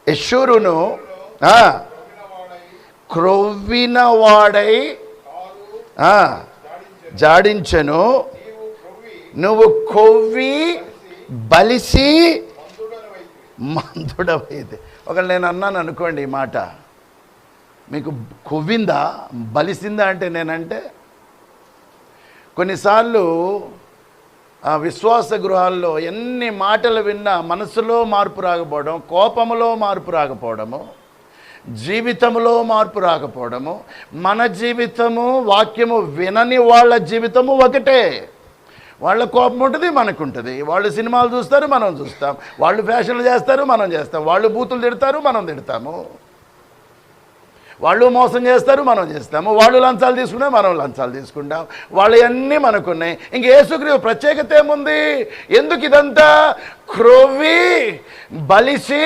యెషూరును క్రొవ్విన వాడై జాడించెను, నువ్వు కొవ్వి బలిసి మందుడవైతే. ఒకవేళ నేను అన్నాను అనుకోండి ఈ మాట, మీకు కొవ్విందా బలిసిందా అంటే నేనంటే కొన్నిసార్లు విశ్వాస గృహాల్లో ఎన్ని మాటలు విన్నా మనసులో మార్పు రాకపోవడం, కోపములో మార్పు రాకపోవడము, జీవితంలో మార్పు రాకపోవడము, మన జీవితము వాక్యము వినని వాళ్ళ జీవితము ఒకటే. వాళ్ళ కోపం ఉంటుంది, మనకు ఉంటుంది. వాళ్ళు సినిమాలు చూస్తారు, మనం చూస్తాం. వాళ్ళు ఫ్యాషన్లు చేస్తారు, మనం చేస్తాం. వాళ్ళు బూతులు తిడతారు, మనం తిడతాము. వాళ్ళు మోసం చేస్తారు, మనం చేస్తాము. వాళ్ళు లంచాలు తీసుకున్నా, మనం లంచాలు తీసుకుంటాం. వాళ్ళు అన్నీ మనకున్నాయి. ఇంక యేసుక్రీస్తు ప్రత్యేకత ఏముంది? ఎందుకు ఇదంతా? క్రొవ్వి బలిసి